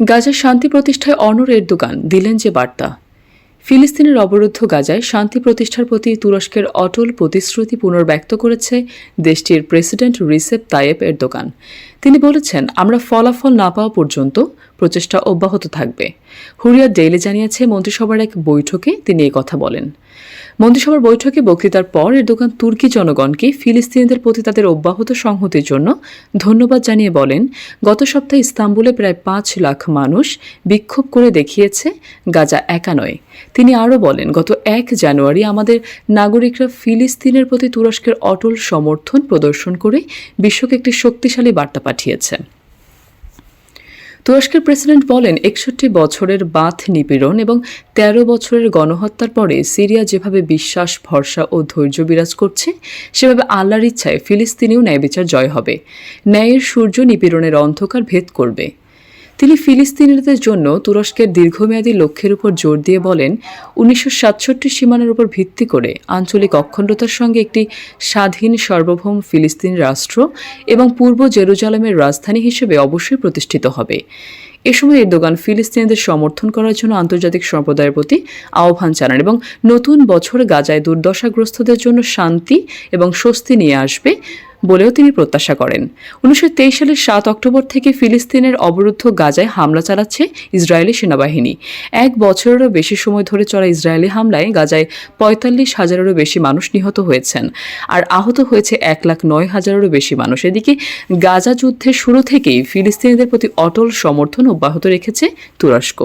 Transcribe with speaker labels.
Speaker 1: গাজায় শান্তি প্রতিষ্ঠায় অনড় এরদোগান দিলেন যে বার্তা। ফিলিস্তিনের অবরুদ্ধ গাজায় শান্তি প্রতিষ্ঠার প্রতি তুরস্কের অটল প্রতিশ্রুতি পুনর্ব্যক্ত করেছে দেশটির প্রেসিডেন্ট রিসেপ তাইয়েপ এরদোগান। তিনি বলেছেন, আমরা ফলাফল না পাওয়া পর্যন্ত প্রচেষ্টা অব্যাহত থাকবে। হুরিয়াত ডেইলি জানিয়েছে, মন্ত্রিসভার এক বৈঠকে তিনি এই কথা বলেন। মন্ত্রিসভার বৈঠকে বক্তৃতার পর এরদোগান তুর্কি জনগণকে ফিলিস্তিনিদের প্রতি তাদের অব্যাহত সংহতির জন্য ধন্যবাদ জানিয়ে বলেন, গত সপ্তাহে ইস্তাম্বুলে প্রায় 5 লাখ মানুষ বিক্ষোভ করে দেখিয়েছে গাজা একা নয়। তিনি আরও বলেন, গত 1 জানুয়ারি আমাদের নাগরিকরা ফিলিস্তিনের প্রতি তুরস্কের অটল সমর্থন প্রদর্শন করে বিশ্বকে একটি শক্তিশালী বার্তা পাঠিয়েছে। তুরস্কের প্রেসিডেন্ট বলেন, 61 বছরের বাঁধ নিপীড়ন এবং 13 বছরের গণহত্যার পরে সিরিয়া যেভাবে বিশ্বাস, ভরসা ও ধৈর্য বিরাজ করছে, সেভাবে আল্লাহর ইচ্ছায় ফিলিস্তিনেও ন্যায়বিচার জয় হবে। ন্যায়ের সূর্য নিপীড়নের অন্ধকার ভেদ করবে। তিনি ফিলিস্তিনিদের জন্য তুরস্কের দীর্ঘমেয়াদী লক্ষ্যের উপর জোর দিয়ে বলেন, 1967 সীমানার উপর ভিত্তি করে আঞ্চলিক অখণ্ডতার সঙ্গে একটি স্বাধীন সার্বভৌম ফিলিস্তিন রাষ্ট্র এবং পূর্ব জেরুজালেমের রাজধানী হিসেবে অবশ্যই প্রতিষ্ঠিত হবে। এ সময় এরদোগান ফিলিস্তিনিদের সমর্থন করার জন্য আন্তর্জাতিক সম্প্রদায়ের প্রতি আহ্বান জানান এবং নতুন বছর গাজায় দুর্দশাগ্রস্তদের জন্য শান্তি এবং স্বস্তি নিয়ে আসবে বলেও তিনি প্রত্যাশা করেন। 1923 সালের 7 অক্টোবর থেকে ফিলিস্তিনের অবরুদ্ধ গাজায় হামলা চালাচ্ছে ইসরায়েলি সেনাবাহিনী। 1 বছরেরও বেশি সময় ধরে চলা ইসরায়েলি হামলায় গাজায় 45,000-এরও বেশি মানুষ নিহত হয়েছেন, আর আহত হয়েছে 1,09,000-এরও বেশি মানুষ। এদিকে গাজা যুদ্ধের শুরু থেকেই ফিলিস্তিনিদের প্রতি অটল সমর্থন অব্যাহত রেখেছে তুরস্ক।